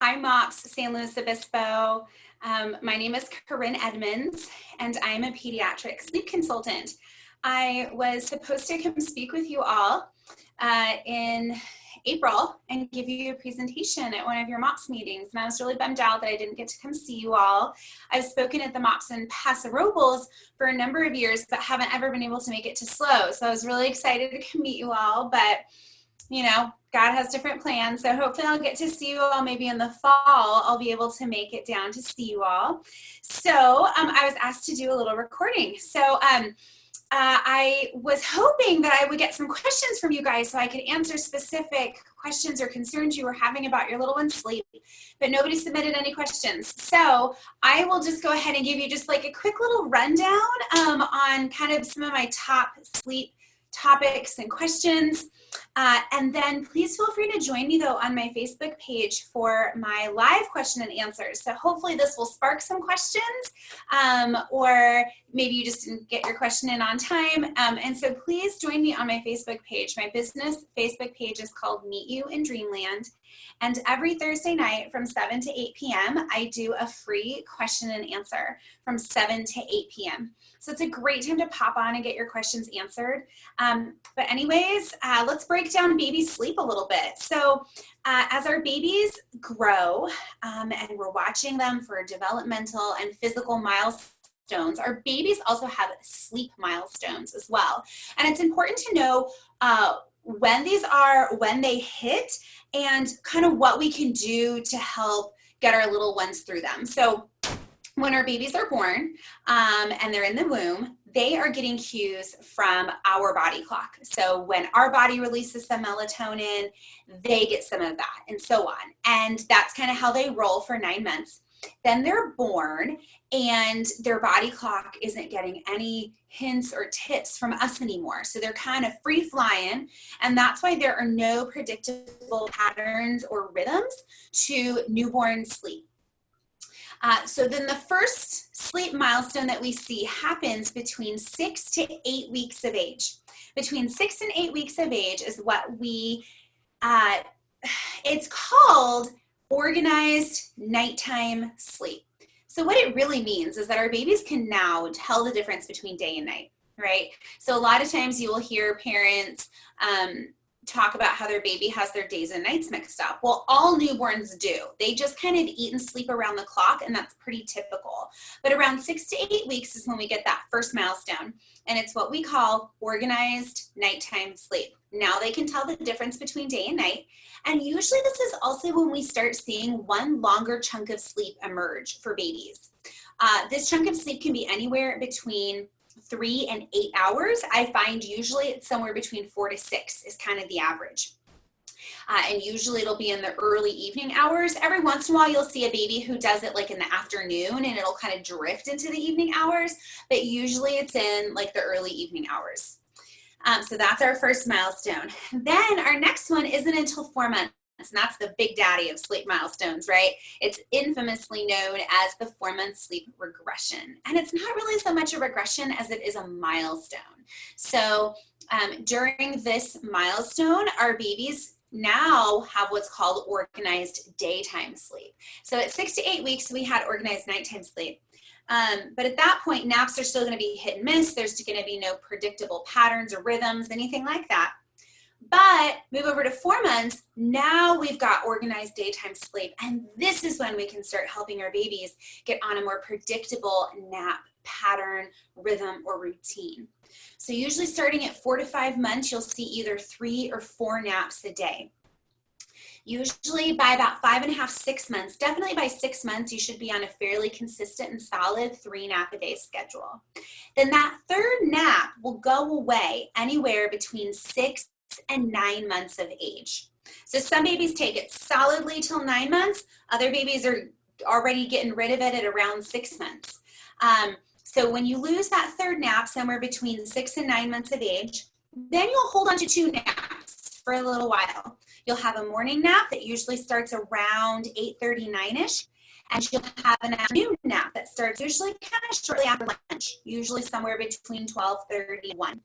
Hi, MOPS San Luis Obispo. My name is Kerrin Edmonds, and I'm a pediatric sleep consultant. I was supposed to come speak with you all in April and give you a presentation at one of your MOPS meetings, and I was really bummed out that I didn't get to come see you all. I've spoken at the MOPS in Paso Robles for a number of years, but haven't ever been able to make it to SLO, so I was really excited to come meet you all, but you know, God has different plans. So hopefully I'll get to see you all maybe in the fall. I'll be able to make it down to see you all. So I was asked to do a little recording. So I was hoping that I would get some questions from you guys so I could answer specific questions or concerns you were having about your little one's sleep, but nobody submitted any questions. So I will just go ahead and give you just like a quick little rundown on kind of some of my top sleep topics and questions. And then please feel free to join me though on my Facebook page for my live question and answers. So hopefully this will spark some questions, or maybe you just didn't get your question in on time. And so please join me on my Facebook page. My business Facebook page is called Meet You in Dreamland. And every Thursday night from 7 to 8 p.m., I do a free question and answer from 7 to 8 p.m. So it's a great time to pop on and get your questions answered. But anyways, let's break down baby sleep a little bit. So as our babies grow and we're watching them for developmental and physical milestones, our babies also have sleep milestones as well. And it's important to know when these are, when they hit, and kind of what we can do to help get our little ones through them. So when our babies are born and they're in the womb, they are getting cues from our body clock. So when our body releases some melatonin, they get some of that, and so on. And that's kind of how they roll for 9 months. Then they're born and their body clock isn't getting any hints or tips from us anymore. So they're kind of free flying. And that's why there are no predictable patterns or rhythms to newborn sleep. So then the first sleep milestone that we see happens between 6 to 8 weeks of age. Between 6 and 8 weeks of age is what we, it's called organized nighttime sleep. So what it really means is that our babies can now tell the difference between day and night, right? So a lot of times you will hear parents talk about how their baby has their days and nights mixed up. Well, all newborns do. They just kind of eat and sleep around the clock, and that's pretty typical. But around 6 to 8 weeks is when we get that first milestone, and it's what we call organized nighttime sleep. Now they can tell the difference between day and night, and usually this is also when we start seeing one longer chunk of sleep emerge for babies. This chunk of sleep can be anywhere between 3 and 8 hours. I find usually it's somewhere between 4 to 6 is kind of the average. And usually it'll be in the early evening hours. Every once in a while you'll see a baby who does it like in the afternoon and it'll kind of drift into the evening hours, but usually it's in like the early evening hours. So that's our first milestone. Then our next one isn't until 4 months. And that's the big daddy of sleep milestones, right? It's infamously known as the 4-month sleep regression. And it's not really so much a regression as it is a milestone. So during this milestone, our babies now have what's called organized daytime sleep. So at 6 to 8 weeks, we had organized nighttime sleep. But at that point, naps are still going to be hit and miss. There's going to be no predictable patterns or rhythms, anything like that. But move over to 4 months, now we've got organized daytime sleep. And this is when we can start helping our babies get on a more predictable nap pattern, rhythm, or routine. So usually starting at 4 to 5 months, you'll see either 3 or 4 naps a day. Usually by about 5.5, 6 months, definitely by 6 months, you should be on a fairly consistent and solid 3 nap a day schedule. Then that third nap will go away anywhere between 6 and 9 months of age. So some babies take it solidly till 9 months. Other babies are already getting rid of it at around 6 months. So when you lose that third nap somewhere between 6 and 9 months of age, then you'll hold on to 2 naps for a little while. You'll have a morning nap that usually starts around 8:30, 9-ish, and you'll have an afternoon nap that starts usually kind of shortly after lunch, usually somewhere between 12:30 and 1.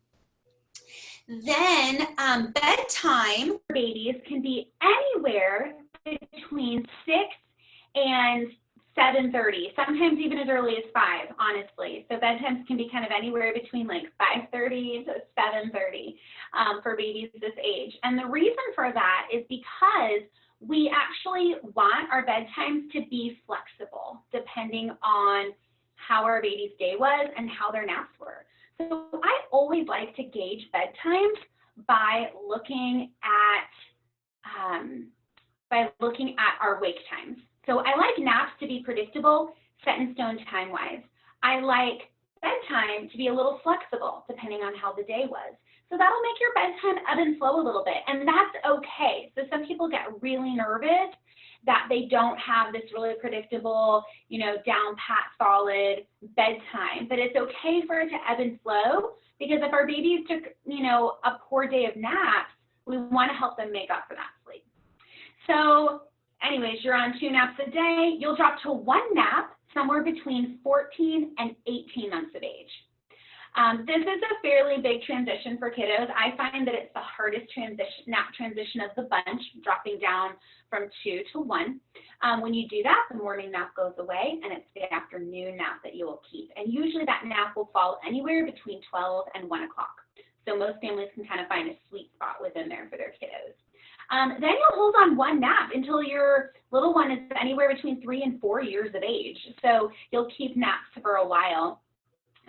Then bedtime for babies can be anywhere between 6 and 7:30, sometimes even as early as 5, honestly. So bedtimes can be kind of anywhere between like 5:30 to 7:30 for babies this age. And the reason for that is because we actually want our bedtimes to be flexible depending on how our baby's day was and how their naps were. So I always like to gauge bedtimes by looking at our wake times. So I like naps to be predictable, set in stone time-wise. I like bedtime to be a little flexible depending on how the day was. So that'll make your bedtime ebb and flow a little bit, and that's okay. So some people get really nervous that they don't have this really predictable, down pat solid bedtime, but it's okay for it to ebb and flow, because if our babies took, a poor day of naps, we want to help them make up for that sleep. So anyways, you're on 2 naps a day. You'll drop to 1 nap somewhere between 14 and 18 months of age. This is a fairly big transition for kiddos. I find that it's the hardest nap transition of the bunch, dropping down from 2 to 1. When you do that, the morning nap goes away, and it's the afternoon nap that you will keep. And usually that nap will fall anywhere between 12 and 1 o'clock. So most families can kind of find a sweet spot within there for their kiddos. Then you'll hold on 1 nap until your little one is anywhere between 3 and 4 years of age. So you'll keep naps for a while.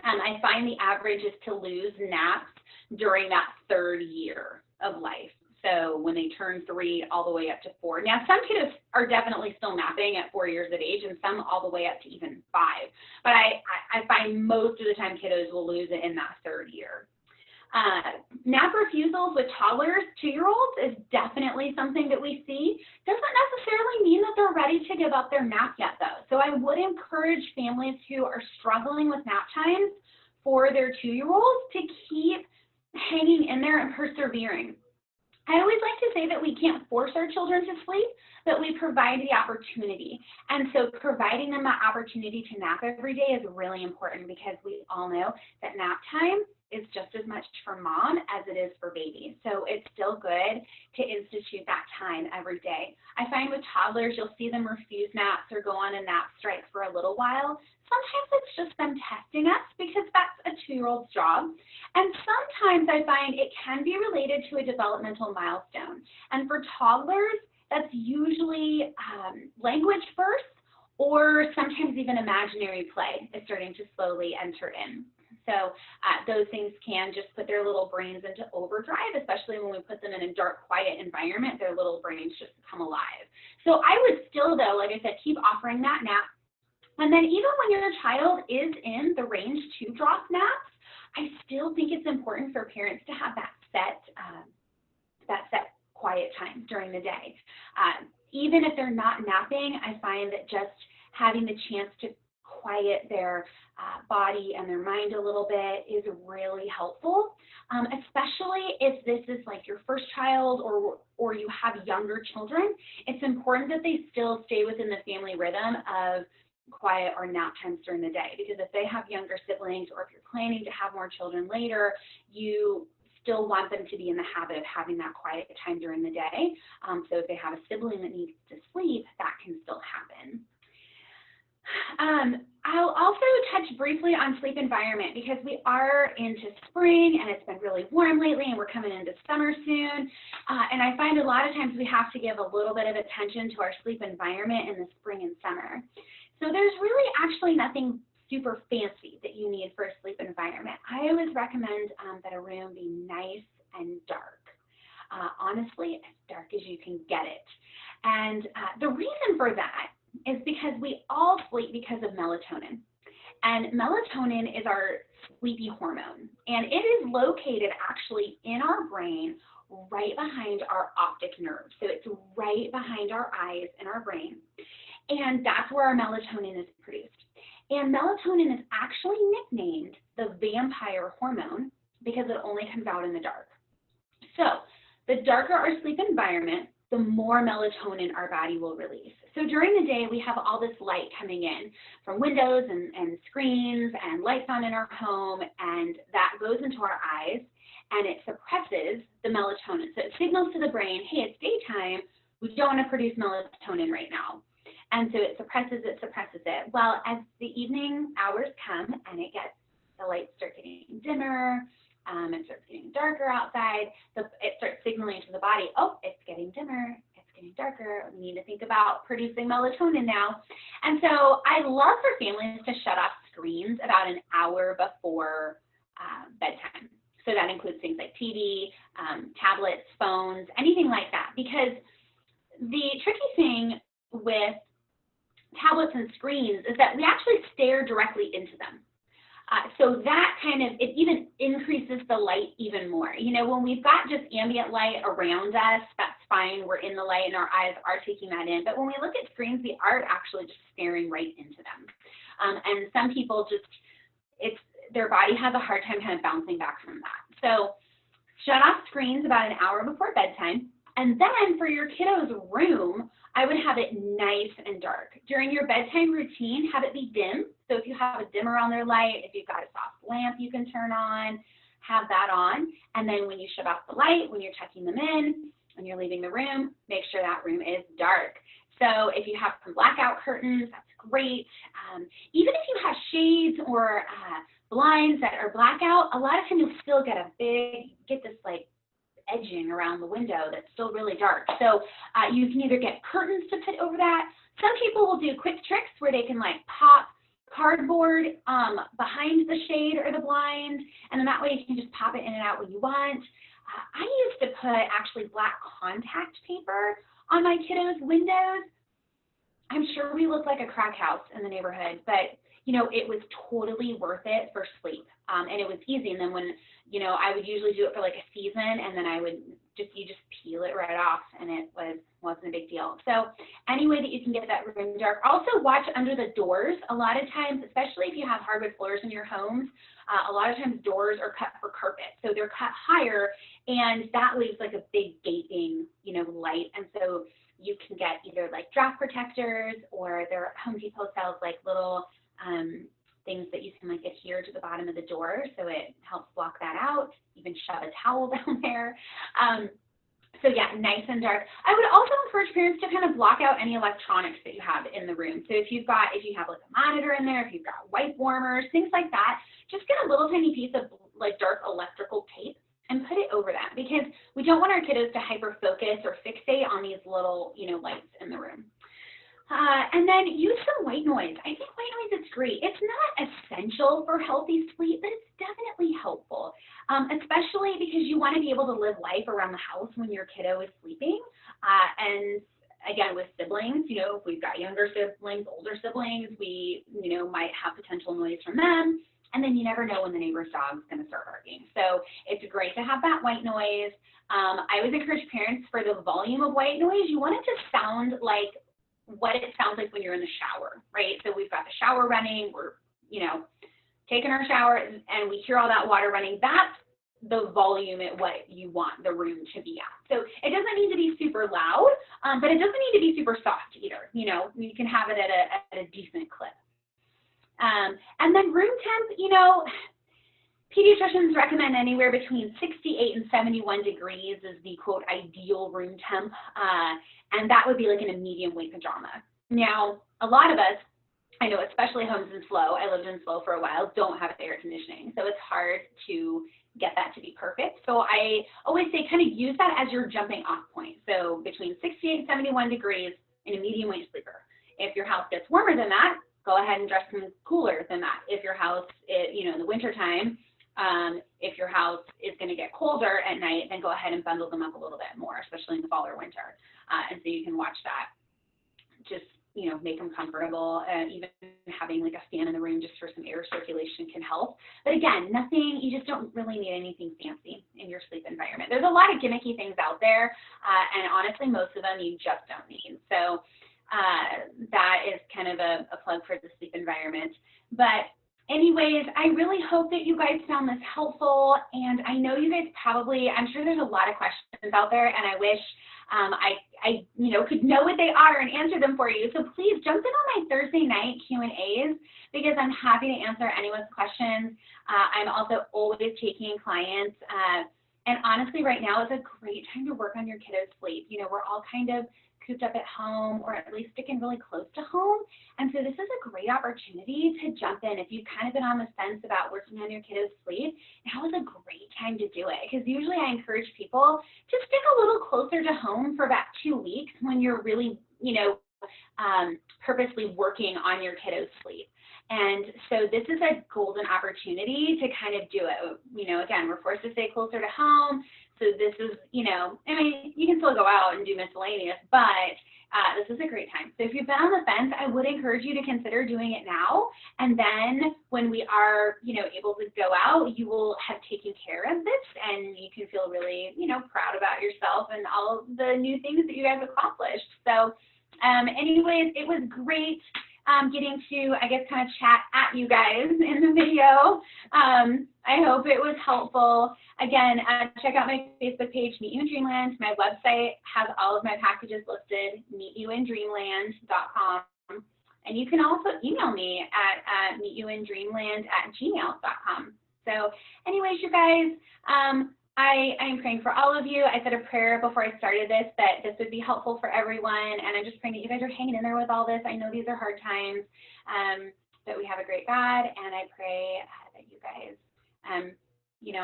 I find the average is to lose naps during that 3rd year of life. So when they turn 3 all the way up to 4. Now, some kiddos are definitely still napping at 4 years of age, and some all the way up to even 5. But I find most of the time kiddos will lose it in that 3rd year. Nap refusals with toddlers, 2-year-olds, is definitely something that we see. Doesn't necessarily mean that they're ready to give up their nap yet, though. So I would encourage families who are struggling with nap times for their 2-year-olds to keep hanging in there and persevering. I always like to say that we can't force our children to sleep, but we provide the opportunity. And so providing them that opportunity to nap every day is really important, because we all know that nap time is just as much for mom as it is for baby. So it's still good to institute that time every day. I find with toddlers, you'll see them refuse naps or go on a nap strike for a little while. Sometimes it's just them testing us, because that's a 2-year-old's job. And sometimes I find it can be related to a developmental milestone. And for toddlers, that's usually language first, or sometimes even imaginary play is starting to slowly enter in. So those things can just put their little brains into overdrive, especially when we put them in a dark, quiet environment. Their little brains just come alive. So I would still, though, like I said, keep offering that nap. And then even when your child is in the range to drop naps, I still think it's important for parents to have that set quiet time during the day. Even if they're not napping, I find that just having the chance to quiet their body and their mind a little bit is really helpful, especially if this is like your first child or you have younger children. It's important that they still stay within the family rhythm of quiet or nap times during the day, because if they have younger siblings, or if you're planning to have more children later, you still want them to be in the habit of having that quiet time during the day. So if they have a sibling that needs to sleep, that can still happen. I'll also touch briefly on sleep environment, because we are into spring and it's been really warm lately, and we're coming into summer soon. And I find a lot of times we have to give a little bit of attention to our sleep environment in the spring and summer. So there's really actually nothing super fancy that you need for a sleep environment. I always recommend that a room be nice and dark. Honestly, as dark as you can get it. And the reason for that is because we all sleep because of melatonin. And melatonin is our sleepy hormone. And it is located actually in our brain, right behind our optic nerve. So it's right behind our eyes in our brain. And that's where our melatonin is produced. And melatonin is actually nicknamed the vampire hormone because it only comes out in the dark. So the darker our sleep environment, the more melatonin our body will release. So during the day, we have all this light coming in from windows and screens and lights on in our home, and that goes into our eyes and it suppresses the melatonin. So it signals to the brain, hey, it's daytime, we don't want to produce melatonin right now. And so it suppresses it. Well, as the evening hours come and the lights start getting dimmer, it starts getting darker outside, it starts signaling to the body, oh, it's getting dimmer, it's getting darker, we need to think about producing melatonin now. And so I love for families to shut off screens about an hour before bedtime. So that includes things like TV, tablets, phones, anything like that, because the tricky thing with tablets and screens is that we actually stare directly into them. So that it even increases the light even more. You know, when we've got just ambient light around us, that's fine. We're in the light and our eyes are taking that in. But when we look at screens, we are actually just staring right into them. And some people their body has a hard time kind of bouncing back from that. So shut off screens about an hour before bedtime. And then for your kiddo's room, I would have it nice and dark. During your bedtime routine, have it be dim. So if you have a dimmer on their light, if you've got a soft lamp you can turn on, have that on. And then when you shut off the light, when you're checking them in, when you're leaving the room, make sure that room is dark. So if you have some blackout curtains, that's great. Even if you have shades or blinds that are blackout, a lot of times you'll still get this like edging around the window that's still really dark. So you can either get curtains to put over that. Some people will do quick tricks where they can like pop cardboard behind the shade or the blind, and then that way you can just pop it in and out when you want. I used to put actually black contact paper on my kiddos' windows. I'm sure we looked like a crack house in the neighborhood, but you know, it was totally worth it for sleep. And it was easy. And then when, you know, I would usually do it for like a season, and then you just peel it right off, and it wasn't a big deal. So any way that you can get that room dark. Also watch under the doors. A lot of times, especially if you have hardwood floors in your homes, a lot of times doors are cut for carpet. So they're cut higher, and that leaves like a big gaping, you know, light. And so you can get either like draft protectors, or there Home Depot sells like little things that you can like adhere to the bottom of the door, so it helps block that out. Even shove a towel down there. So yeah, nice and dark. I would also encourage parents to kind of block out any electronics that you have in the room. So if you have like a monitor in there, if you've got wipe warmers, things like that, just get a little tiny piece of like dark electrical tape and put it over that, because we don't want our kiddos to hyper focus or fixate on these little, you know, lights in the room. And then use some white noise. I think white noise is great. It's not essential for healthy sleep, but it's definitely helpful, especially because you want to be able to live life around the house when your kiddo is sleeping. And again, with siblings, you know, if we've got younger siblings, older siblings, we, you know, might have potential noise from them. And then you never know when the neighbor's dog's going to start barking. So it's great to have that white noise. I always encourage parents, for the volume of white noise, you want it to sound like what it sounds like when you're in the shower, right? So we've got the shower running, we're, you know, taking our shower, and we hear all that water running. That's the volume at what you want the room to be at. So it doesn't need to be super loud, but it doesn't need to be super soft either. You know, you can have it at a decent clip. And then room temp, you know, pediatricians recommend anywhere between 68 and 71 degrees is the quote ideal room temp, and that would be like in a medium weight pajama. Now, a lot of us, I know especially homes in SLO, I lived in SLO for a while, don't have air conditioning, so it's hard to get that to be perfect. So I always say kind of use that as your jumping off point. So between 68 and 71 degrees in a medium weight sleeper. If your house gets warmer than that, go ahead and dress them cooler than that. If your house, you know, in the wintertime, if your house is going to get colder at night, then go ahead and bundle them up a little bit more, especially in the fall or winter. And so you can watch that. Just, you know, make them comfortable. Even having like a fan in the room just for some air circulation can help. But again, nothing, you just don't really need anything fancy in your sleep environment. There's a lot of gimmicky things out there, and honestly, most of them you just don't need. So that is kind of a plug for the sleep environment. But anyways, I really hope that you guys found this helpful, and I know you guys probably, I'm sure there's a lot of questions out there, and I wish I you know, could know what they are and answer them for you. So please jump in on my Thursday night Q&As, because I'm happy to answer anyone's questions. I'm also always taking clients, and honestly, right now is a great time to work on your kiddo's sleep. You know, we're all kind of cooped up at home or at least sticking really close to home. And so this is a great opportunity to jump in. If you've kind of been on the fence about working on your kiddos' sleep, now is a great time to do it, because usually I encourage people to stick a little closer to home for about 2 weeks when you're really, purposely working on your kiddos' sleep. And so this is a golden opportunity to kind of do it. Again, we're forced to stay closer to home. So this is, you can still go out and do miscellaneous, but this is a great time. So if you've been on the fence, I would encourage you to consider doing it now. And then when we are, able to go out, you will have taken care of this and you can feel really, proud about yourself and all the new things that you guys accomplished. So anyways, it was great getting to, kind of chat at you guys in the video. I hope it was helpful. Again, check out my Facebook page, Meet You in Dreamland. My website has all of my packages listed, meetyouindreamland.com. And you can also email me at meetyouindreamland@gmail.com. So anyways, you guys, I am praying for all of you. I said a prayer before I started this that this would be helpful for everyone, and I'm just praying that you guys are hanging in there with all this. I know these are hard times, but we have a great God, and I pray that you guys,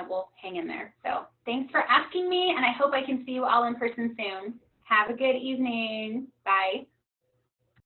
will hang in there. So thanks for asking me, and I hope I can see you all in person soon. Have a good evening. Bye.